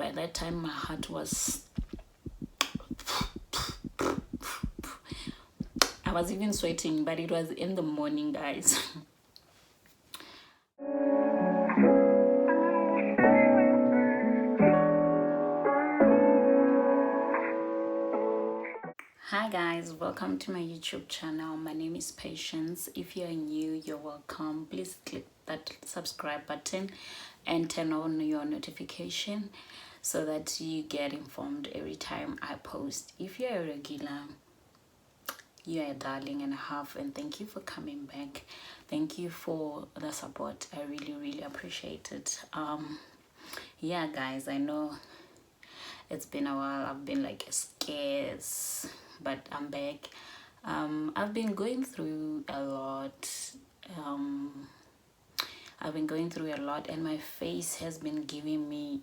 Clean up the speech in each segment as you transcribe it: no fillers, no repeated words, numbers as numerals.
by that time my heart was, I was even sweating, but it was in the morning, guys. Hi guys, welcome to my YouTube channel. My name is Patience. If you're new, you're welcome. Please click that subscribe button and turn on your notification so that you get informed every time I post. If you're a regular, you're a darling and a half, and thank you for coming back. Thank you for the support. I really appreciate it. Yeah guys, I know it's been a while. I've been like scarce, but I'm back. I've been going through a lot. And my face has been giving me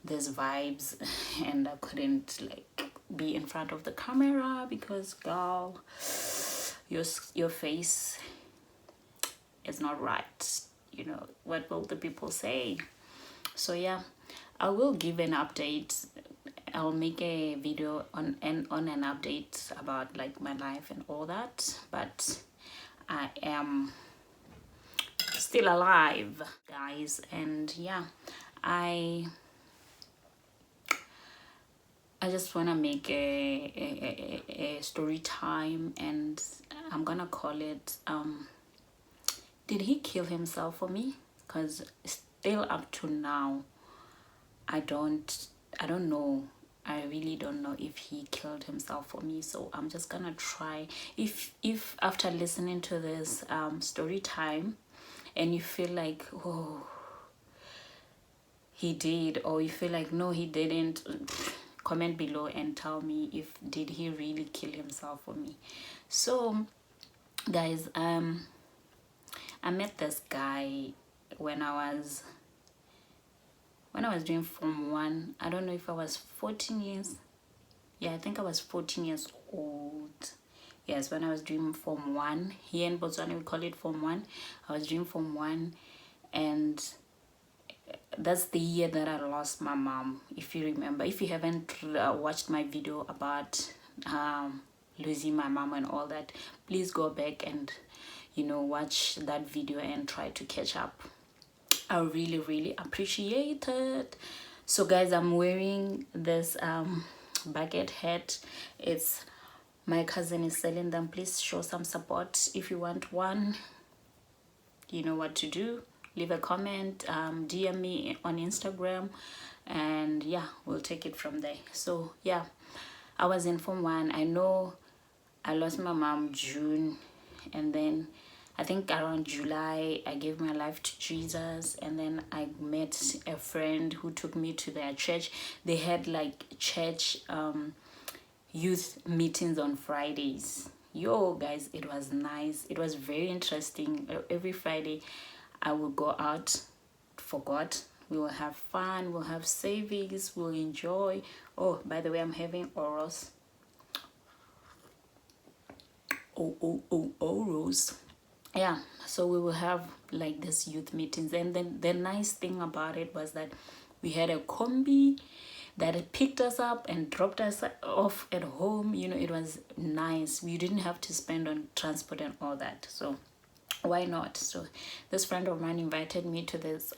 these vibes and I couldn't like be in front of the camera because girl, your face is not right. You know, what will the people say? So yeah, I will give an update. I'll make a video on an update about like my life and all that, but I am still alive, guys. And yeah, I just want to make a story time, and I'm gonna call it did he kill himself for me? Because still up to now I don't know. I really don't know if he killed himself for me. So I'm just gonna try, if after listening to this story time and you feel like, oh, he did, or you feel like no, he didn't, comment below and tell me if did he really kill himself for me. So guys, I met this guy when I was doing Form 1. I don't know if I was 14 years. Yeah, I think I was 14 years old. Yes, when I was doing Form 1. Here in Botswana, we call it Form 1. I was doing Form 1. And that's the year that I lost my mom. If you remember. If you haven't watched my video about losing my mom and all that, please go back and, you know, watch that video and try to catch up. I really appreciate it. So guys, I'm wearing this bucket hat. It's my cousin is selling them. Please show some support. If you want one, you know what to do. Leave a comment, DM me on Instagram, and yeah, we'll take it from there. So yeah, I was in Form 1. I know I lost my mom June, and then I think around July, I gave my life to Jesus, and then I met a friend who took me to their church. They had like church youth meetings on Fridays. Yo, guys, it was nice. It was very interesting. Every Friday, I will go out for God. We will have fun. We'll have savings. We'll enjoy. Oh, by the way, I'm having orals. Orals. Yeah, so we will have like this youth meetings, and then the nice thing about it was that we had a combi that picked us up and dropped us off at home. You know, it was nice. We didn't have to spend on transport and all that, so why not? So this friend of mine invited me to this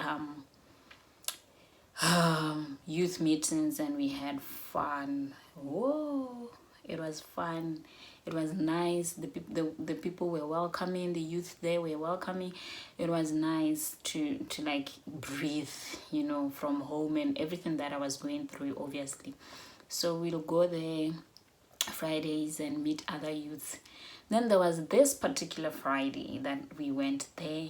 youth meetings, and we had fun. Whoa, it was fun. It was nice. The people were welcoming. The youth there were welcoming. It was nice to like breathe, you know, from home and everything that I was going through, obviously. So we'll go there Fridays and meet other youths. Then there was this particular Friday that we went there,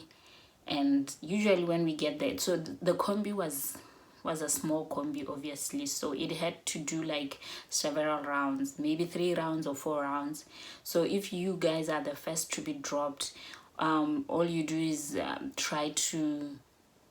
and usually when we get there, so the combi was a small combi, obviously, so it had to do like several rounds, maybe 3 rounds or 4 rounds. So if you guys are the first to be dropped, all you do is try to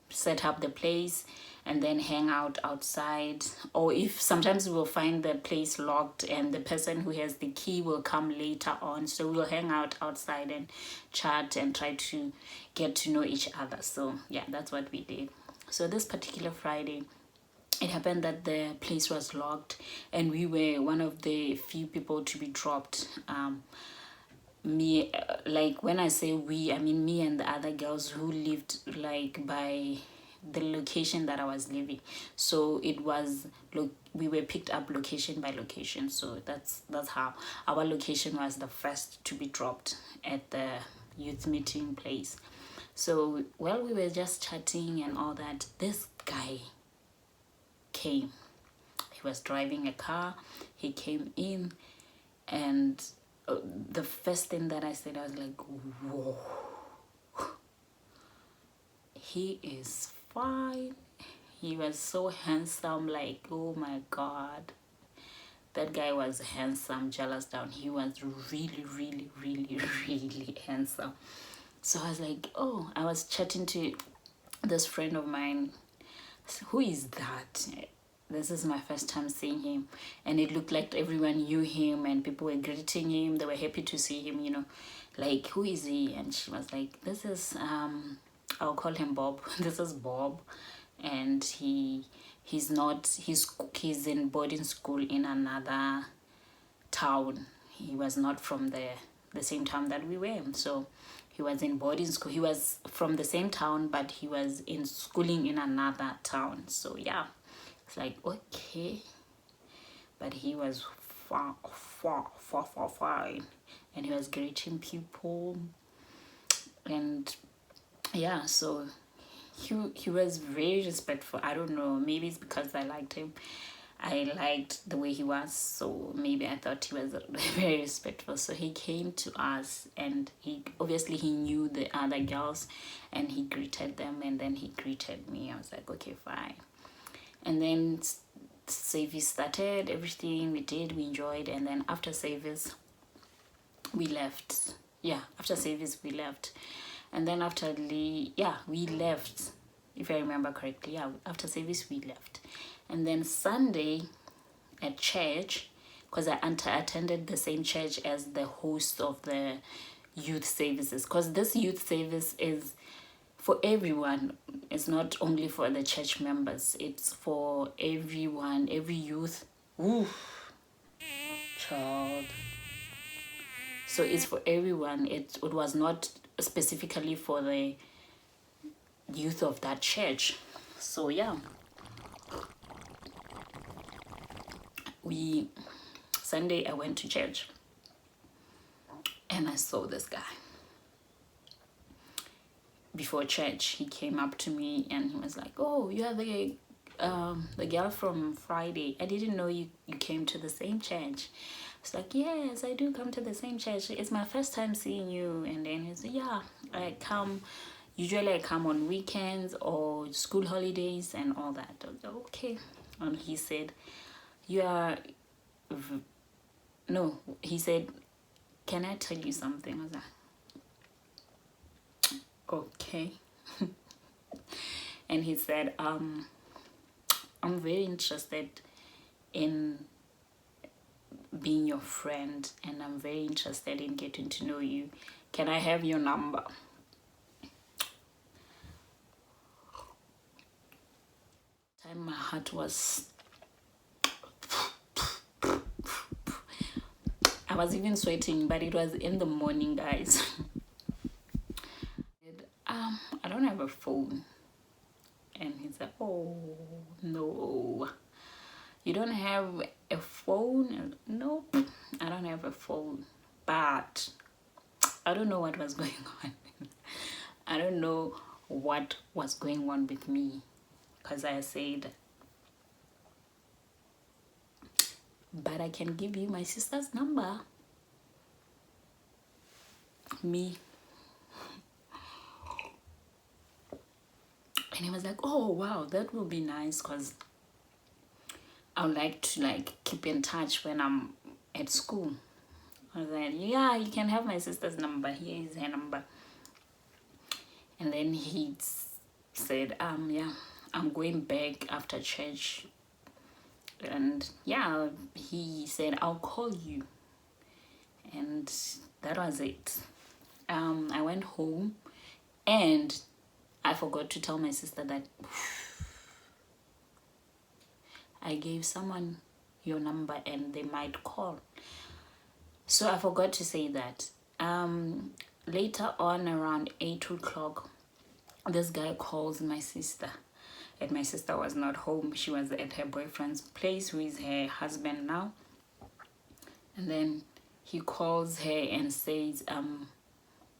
set up the place and then hang out outside. Or if sometimes we'll find the place locked and the person who has the key will come later on, so we'll hang out outside and chat and try to get to know each other. So yeah, that's what we did. So this particular Friday, it happened that the place was locked, and we were one of the few people to be dropped. Me, like when I say we, I mean me and the other girls who lived like by the location that I was living. So it was, look, we were picked up location by location. So that's how our location was the first to be dropped at the youth meeting place. So while we were just chatting and all that, this guy came. He was driving a car. He came in, and the first thing that I said, I was like, whoa, he is fine. He was so handsome, like, oh my God. That guy was handsome, jealous down. He was really, really, really, really handsome. So I was like, oh, I was chatting to this friend of mine. Who is that? This is my first time seeing him, and it looked like everyone knew him and people were greeting him. They were happy to see him, you know, like, who is he? And she was like, this is I'll call him Bob. This is Bob, and he's in boarding school in another town. He was not from the same town that we were, so he was in boarding school. He was from the same town, but he was in schooling in another town. So yeah, it's like, okay, but he was fine, and he was greeting people, and yeah, so he was very respectful. I don't know, maybe it's because I liked him. I liked the way he was, so maybe I thought he was very respectful. So he came to us, and he knew the other girls, and he greeted them, and then he greeted me. I was like, okay, fine. And then service started, everything we did, we enjoyed, and then after service we left. After service we left, and then we left, if I remember correctly. After service we left, and then Sunday at church, because I attended the same church as the host of the youth services, because this youth service is for everyone. It's not only for the church members, it's for everyone, every youth. Ooh, child. So it's for everyone. It was not specifically for the youth of that church. So yeah, Sunday I went to church, and I saw this guy. Before church, he came up to me and he was like, oh, you are the girl from Friday. I didn't know you came to the same church. I was like, yes, I do come to the same church. It's my first time seeing you. And then he said, yeah, usually I come on weekends or school holidays and all that. I was like, okay. And he said, he said, can I tell you something? I was like, okay. And he said, I'm very interested in being your friend, and I'm very interested in getting to know you. Can I have your number? Time my heart was, I was even sweating, but it was in the morning, guys. I don't have a phone. And he said, oh no, you don't have a phone? Nope, I don't have a phone. But I don't know what was going on. I don't know what was going on with me, because I said, but I can give you my sister's number. Me. And he was like, oh wow, that will be nice, because I would like to keep in touch when I'm at school. I was like, yeah, you can have my sister's number. Here is her number. And then he said, yeah, I'm going back after church. And yeah, he said, I'll call you. And that was it. I went home, and I forgot to tell my sister that I gave someone your number and they might call. So I forgot to say that. Later on, around 8 o'clock, this guy calls my sister. And my sister was not home. She was at her boyfriend's place, who is her husband now. And then he calls her and says,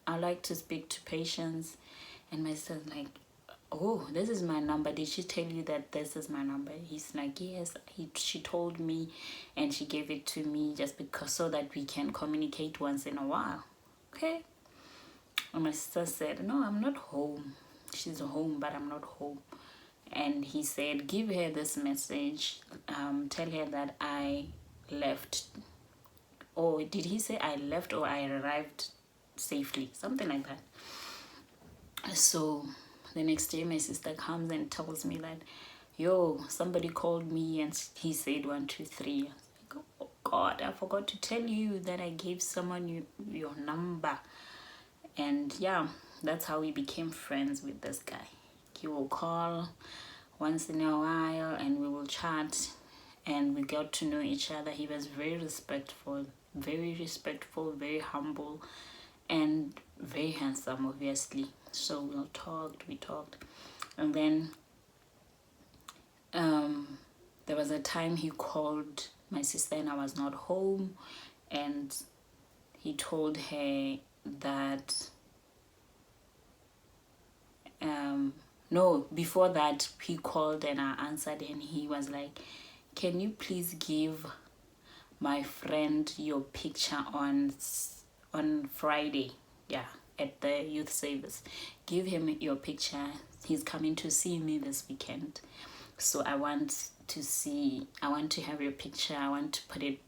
I'd like to speak to Patience. And my sister's like, oh, this is my number. Did she tell you that this is my number? He's like, yes, she told me, and she gave it to me just because, so that we can communicate once in a while. Okay. And my sister said, no, I'm not home. She's home, but I'm not home. And he said, give her this message. Tell her that I left. Or did he say I left or I arrived safely? Something like that. So the next day, my sister comes and tells me that, yo, somebody called me and he said 1, 2, 3. I was like, oh God, I forgot to tell you that I gave someone your number. And yeah, that's how we became friends with this guy. He will call once in a while and we will chat and we got to know each other. He was very respectful, very humble, and very handsome, obviously. So we talked. And then there was a time he called my sister and I was not home, and he told her that no, before that he called and I answered, and he was like, can you please give my friend your picture on Friday, yeah, at the youth service. Give him your picture. He's coming to see me this weekend, so I want to have your picture. I want to put it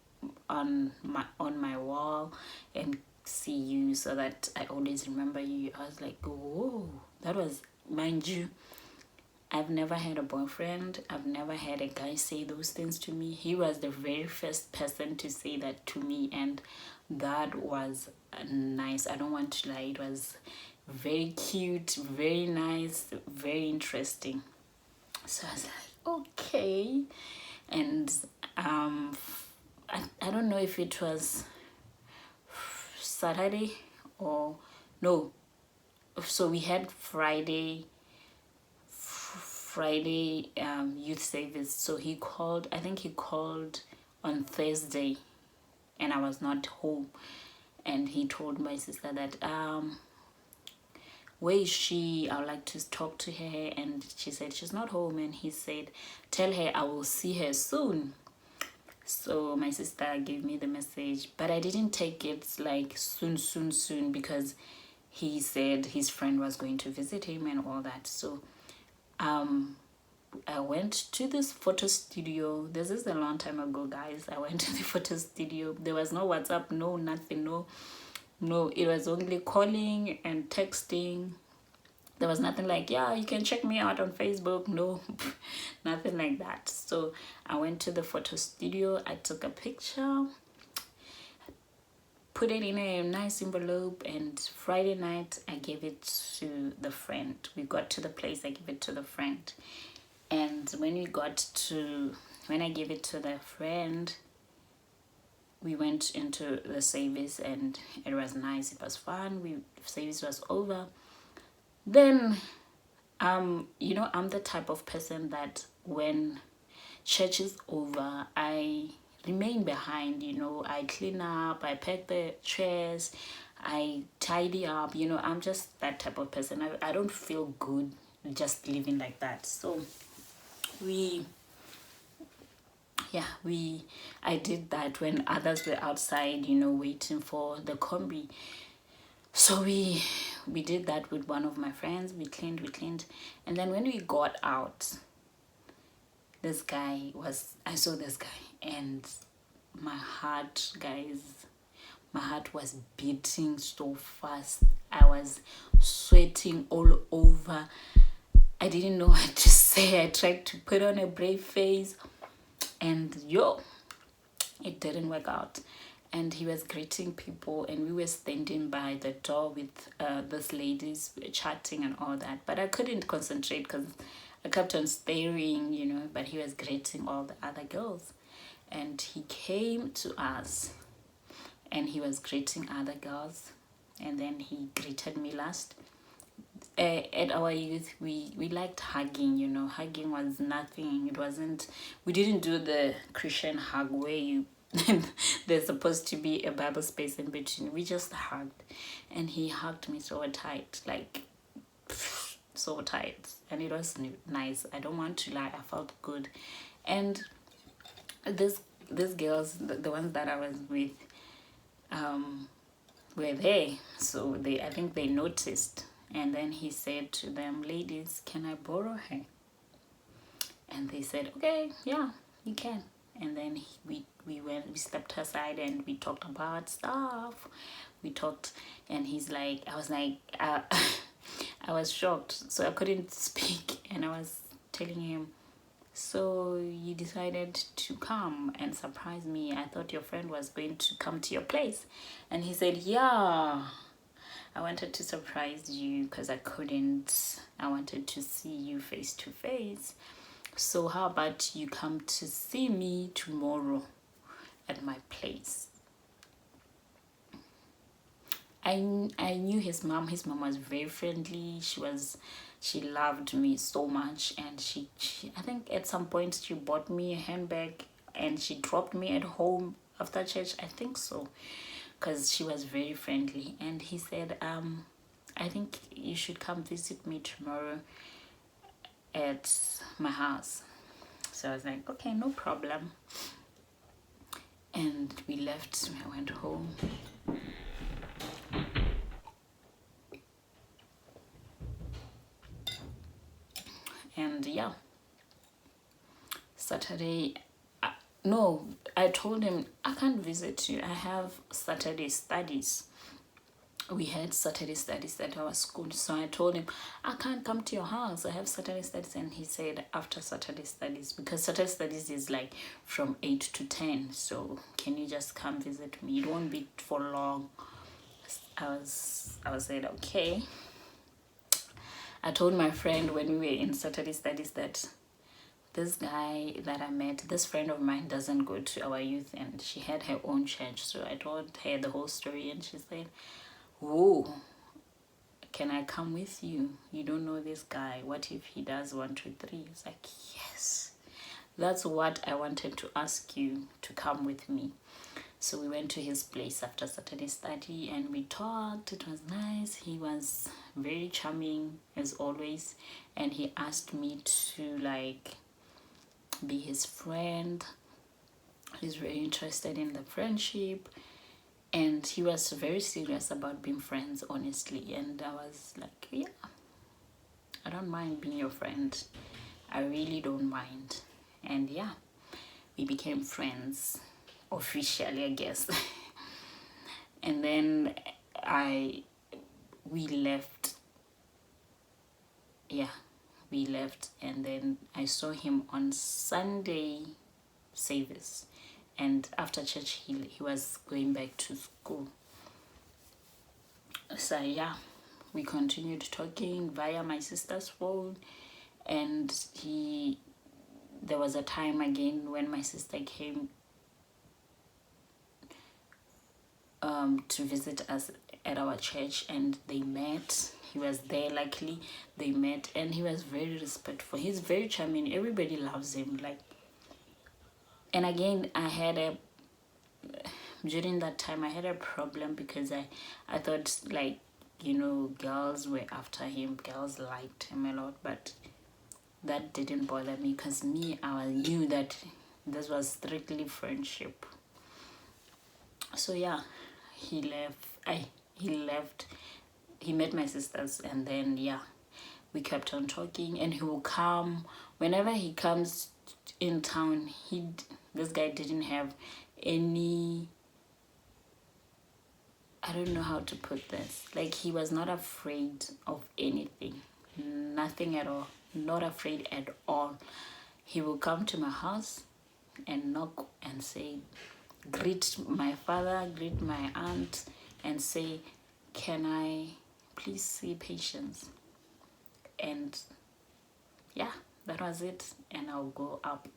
on my wall and see you, so that I always remember you. I was like, whoa, that was, mind you, I've never had a boyfriend. I've never had a guy say those things to me. He was the very first person to say that to me, and that was nice. I don't want to lie. It was very cute, very nice, very interesting. So I was like, okay. And I don't know if it was Saturday or no. So we had Friday youth service. So he called, I think he called on Thursday, and I was not home, and he told my sister that where is she? I would like to talk to her, and she said she's not home, and he said, tell her I will see her soon. So my sister gave me the message, but I didn't take it like soon, because he said his friend was going to visit him and all that. So I went to this photo studio. This is a long time ago, guys. I went to the photo studio. There was no WhatsApp, no nothing, no, it was only calling and texting. There was nothing like, yeah, you can check me out on Facebook. No, nothing like that. So I went to the photo studio. I took a picture, put it in a nice envelope, and Friday night I gave it to the friend. We got to the place, I gave it to the friend. And when I gave it to the friend, we went into the service and it was nice. It was fun. Service was over. Then, you know, I'm the type of person that when church is over, I remain behind. You know, I clean up, I pack the chairs, I tidy up. You know, I'm just that type of person. I don't feel good just living like that. So I did that when others were outside, you know, waiting for the combi. So we did that with one of my friends. We cleaned, and then when we got out, I saw this guy, and my heart, guys, my heart was beating so fast. I was sweating all over. I didn't know what to say. I tried to put on a brave face, and it didn't work out. And he was greeting people, and we were standing by the door with these ladies chatting and all that. But I couldn't concentrate because I kept on staring, but he was greeting all the other girls. And he came to us and he was greeting other girls. And then he greeted me last. At our youth, we liked hugging, Hugging was nothing. It wasn't, we didn't do the Christian hug where you, there's supposed to be a Bible space in between. We just hugged. And he hugged me so tight, like so tight, and it was nice. I don't want to lie, I felt good. And these girls, the ones that I was with, were there, so I think they noticed. And then he said to them, ladies, can I borrow her? And they said, okay, yeah, you can. And then we stepped aside and we talked about stuff. We talked, and he's like, I was like, I was shocked, so I couldn't speak. And I was telling him, so you decided to come and surprise me. I thought your friend was going to come to your place. And he said, yeah, I wanted to surprise you because I couldn't. I wanted to see you face to face. So how about you come to see me tomorrow at my place? I knew his mom. His mom was very friendly. She loved me so much. And she I think at some point she bought me a handbag and she dropped me at home after church. I think so, because she was very friendly. And he said, I think you should come visit me tomorrow at my house. So I was like, okay, no problem. And we left. I went home. And yeah, Saturday, no, I told him, I can't visit you. I have Saturday studies. We had Saturday studies at our school. So I told him, I can't come to your house. I have Saturday studies. And he said, after Saturday studies, because Saturday studies is like from 8 to 10. So can you just come visit me? It won't be for long. I said, okay. I told my friend when we were in Saturday studies that this guy that I met, this friend of mine, doesn't go to our youth, and she had her own church. So I told her the whole story, and she said, whoa, can I come with you? You don't know this guy. What if he does 1, 2, 3? It's like, yes, that's what I wanted to ask you, to come with me. So we went to his place after Saturday study and we talked. It was nice. He was very charming as always. And he asked me to like be his friend. He's very interested in the friendship. And he was very serious about being friends, honestly. And I was like, yeah, I don't mind being your friend. I really don't mind. And yeah, we became friends. Officially, I guess. And then we left. Yeah, we left, and then I saw him on Sunday service, and after church he was going back to school. So yeah, we continued talking via my sister's phone, and there was a time again when my sister came to visit us at our church, and they met. He was there, luckily they met, and he was very respectful. He's very charming. Everybody loves him. Like, and again, during that time I had a problem because I thought, like, girls were after him, girls liked him a lot, but that didn't bother me because I knew that this was strictly friendship. So yeah, he left. He met my sisters, and then yeah, we kept on talking. And he will come whenever he comes in town. This guy didn't have any, I don't know how to put this, like, he was not afraid of anything, nothing at all, not afraid at all. He will come to my house and knock and say, greet my father, greet my aunt, and say, can I please see Patience? And yeah, that was it. And I'll go up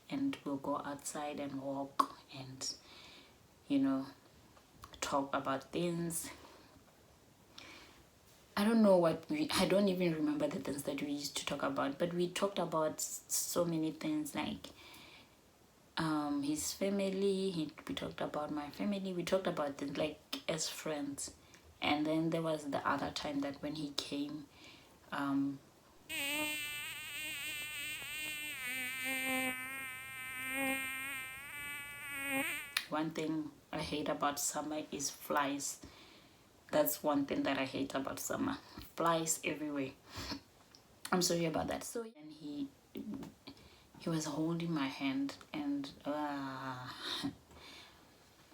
and we'll go outside and walk and, you know, talk about things. I don't know I don't even remember the things that we used to talk about, but we talked about so many things, like his family. We talked about my family. We talked about things like as friends. And then there was the other time that when he came, one thing I hate about summer is flies. That's one thing that I hate about summer. Flies everywhere. I'm sorry about that. So, and he was holding my hand, and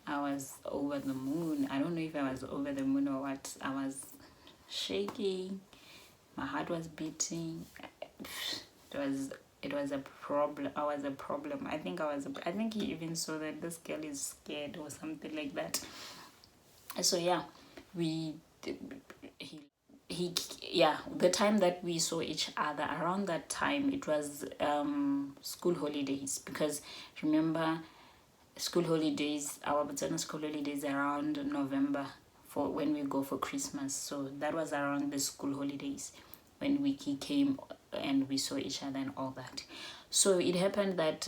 I was over the moon. I don't know if I was over the moon or what. I was shaking. My heart was beating. It was a problem. I was a problem. I think he even saw that this girl is scared or something like that. So yeah, he yeah, the time that we saw each other, around that time it was school holidays, because remember, school holidays, our Botswana school holidays around November, for when we go for Christmas. So that was around the school holidays when he came and we saw each other and all that. So it happened that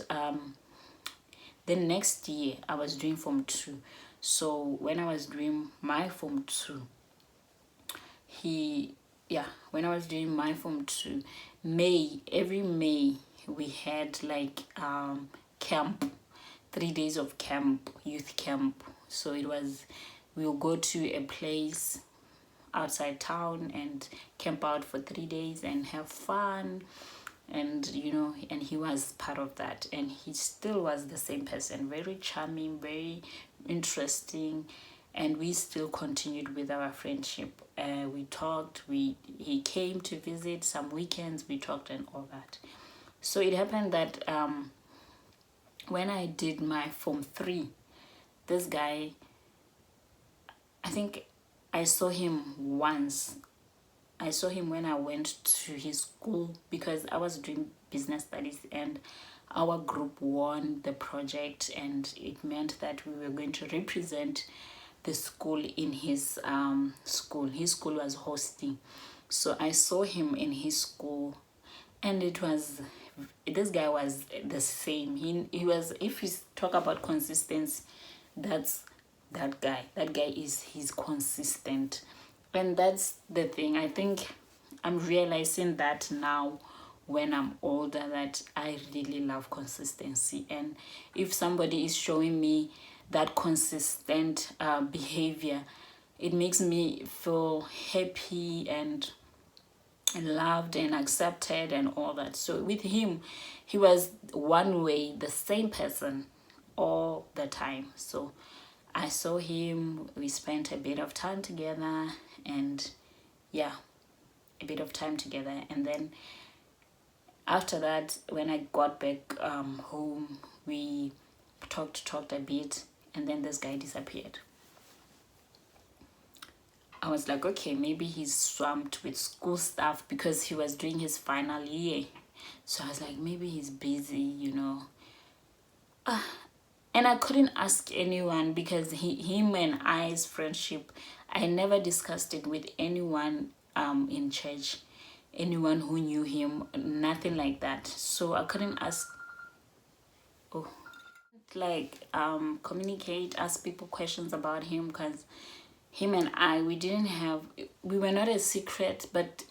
the next year I was doing Form 2. So when I was doing my Form 2, when I was doing my Form 2, every May we had like camp, 3 days of camp, youth camp. So we'll go to a place outside town and camp out for 3 days and have fun. And and he was part of that, and he still was the same person, very charming, very interesting, and we still continued with our friendship. We talked, he came to visit some weekends, we talked and all that. So it happened that when I did my Form 3, this guy, I think I saw him once. I saw him when I went to his school, because I was doing business studies and our group won the project, and it meant that we were going to represent the school in his school. His school was hosting. So I saw him in his school, and this guy was the same. He was, if you talk about consistency, that's that guy. That guy he's consistent. And that's the thing. I think I'm realizing that now when I'm older, that I really love consistency. And if somebody is showing me that consistent behavior, it makes me feel happy and loved and accepted and all that. So with him, he was one way, the same person all the time. So I saw him, we spent a bit of time together, and yeah, a bit of time together. And then after that, when I got back home, we talked a bit, and then this guy disappeared. I was like, okay, maybe he's swamped with school stuff, because he was doing his final year. So I was like, maybe he's busy, And I couldn't ask anyone, because him and I's friendship, I never discussed it with anyone in church, anyone who knew him, nothing like that. So I couldn't ask, communicate, ask people questions about him, because him and I, we were not a secret, but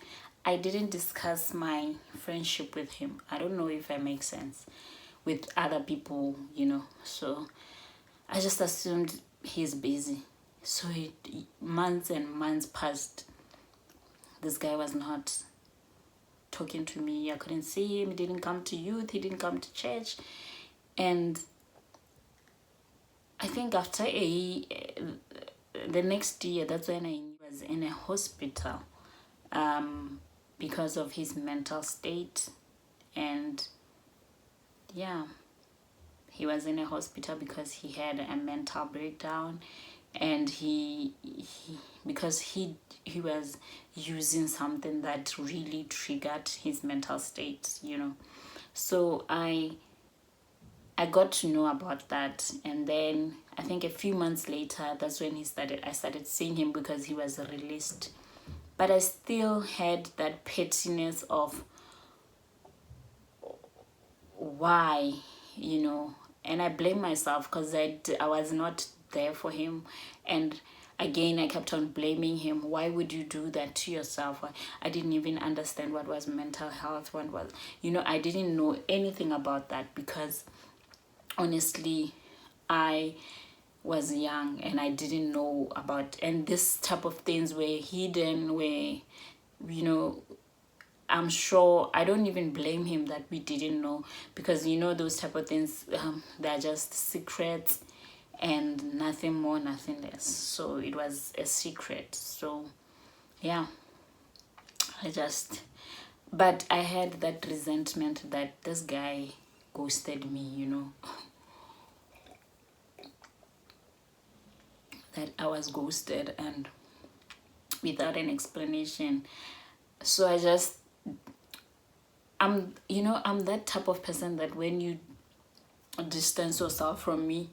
I didn't discuss my friendship with him. I don't know if I make sense with other people, so I just assumed he's busy. So months and months passed. This guy was not talking to me. I couldn't see him. He didn't come to youth. He didn't come to church. And I think after the next year, that's when I was in a hospital because of his mental state. And yeah, he was in a hospital because he had a mental breakdown, and he because he was using something that really triggered his mental state, you know. So I got to know about that, and then I think a few months later, that's when I started seeing him because he was released. But I still had that pettiness of why, you know, and I blame myself because I was not there for him. And again, I kept on blaming him. Why would you do that to yourself? I didn't even understand what was mental health, what was, you know, I didn't know anything about that because honestly, I was young and I didn't know about, and this type of things were hidden, where, you know, I'm sure I don't even blame him that we didn't know, because you know those type of things, they're just secrets and nothing more, nothing less. So it was a secret. So yeah, I just, but I had that resentment that this guy ghosted me, you know, that I was ghosted and without an explanation. So I just, you know, I'm that type of person that when you distance yourself from me,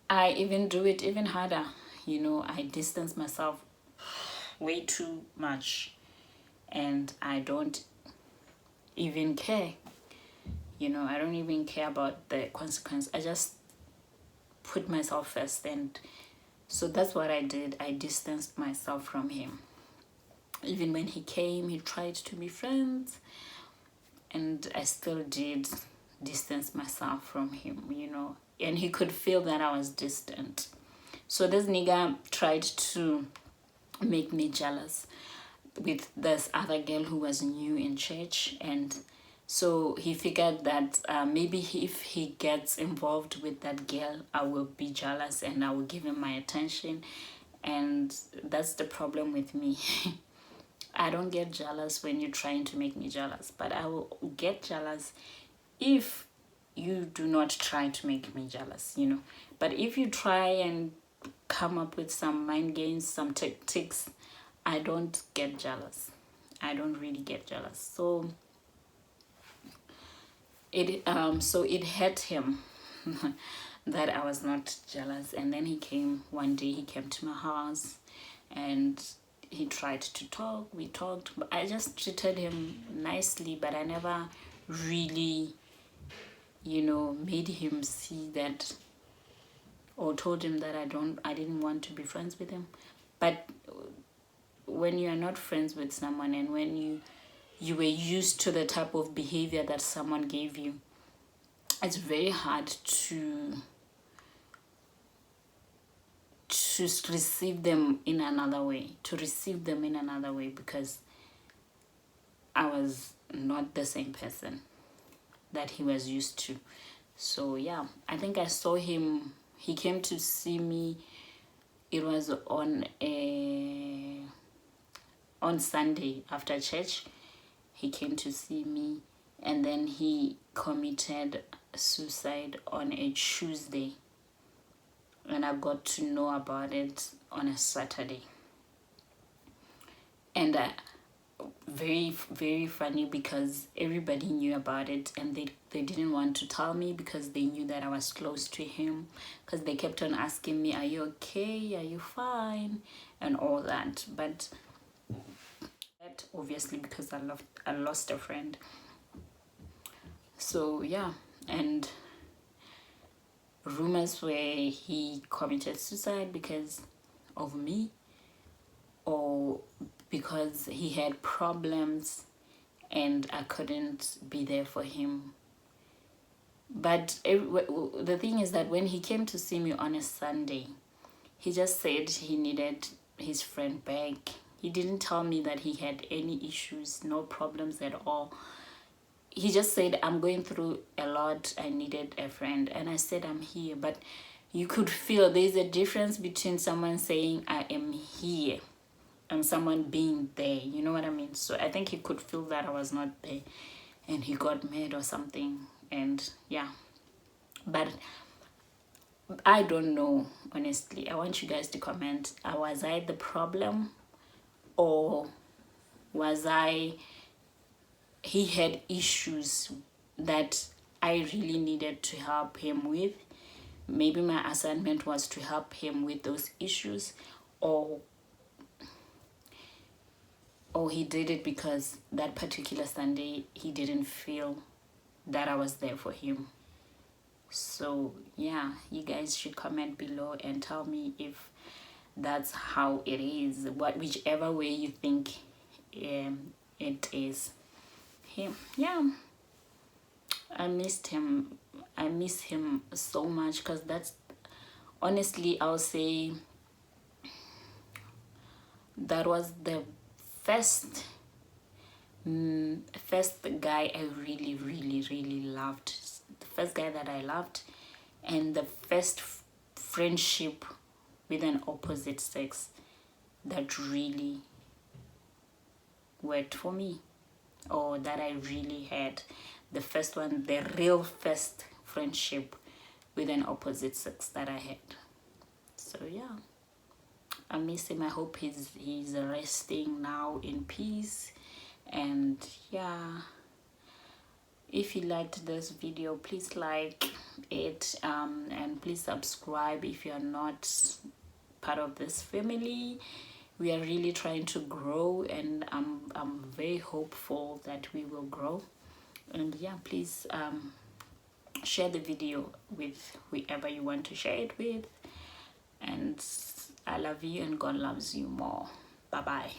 I even do it even harder. You know, I distance myself way too much and I don't even care. You know, I don't even care about the consequence. I just put myself first, and so that's what I did. I distanced myself from him. Even when he came, he tried to be friends, and I still did distance myself from him, you know, and he could feel that I was distant. So this nigga tried to make me jealous with this other girl who was new in church, and so he figured that maybe if he gets involved with that girl, I will be jealous and I will give him my attention. And that's the problem with me. I don't get jealous when you're trying to make me jealous, but I will get jealous if you do not try to make me jealous, you know. But if you try and come up with some mind games, some tactics, I don't get jealous. I don't really get jealous. So it hurt him that I was not jealous. And then he came one day, he came to my house and he tried to talk. We talked, but I just treated him nicely, but I never really, you know, made him see that, or told him that I didn't want to be friends with him. But when you are not friends with someone, and when you were used to the type of behavior that someone gave you, it's very hard to receive them in another way, because I was not the same person that he was used to. So yeah, I think I saw him, he came to see me. It was on Sunday after church. He came to see me, and then he committed suicide on a Tuesday, and I got to know about it on a Saturday. And very, very funny, because everybody knew about it, and they didn't want to tell me because they knew that I was close to him, because they kept on asking me, are you okay, are you fine, and all that. But that obviously because I lost a friend. So yeah, and rumors where he committed suicide because of me, or because he had problems and I couldn't be there for him. But the thing is that when he came to see me on a Sunday, he just said he needed his friend back. He didn't tell me that he had any issues, no problems at all. He just said, I'm going through a lot, I needed a friend. And I said, I'm here. But you could feel there's a difference between someone saying, I am here, and someone being there. You know what I mean? So I think he could feel that I was not there, and he got mad or something. And yeah, but I don't know, honestly. I want you guys to comment. Was I the problem, or was he had issues that I really needed to help him with? Maybe my assignment was to help him with those issues, or he did it because that particular Sunday he didn't feel that I was there for him. So yeah, you guys should comment below and tell me if that's how it is, whichever way you think it is him. Yeah, I missed him. I miss him so much, because that's, honestly, I'll say that was the first guy I really, really, really loved. The first guy that I loved, and the first friendship with an opposite sex that really worked for me, or that I really had. The first one, the real first friendship with an opposite sex that I had. So yeah, I miss him. I hope he's resting now in peace. And yeah, if you liked this video, please like it, and please subscribe if you're not part of this family. We are really trying to grow, and I'm very hopeful that we will grow. And yeah, please share the video with whoever you want to share it with. And I love you, and God loves you more. Bye bye.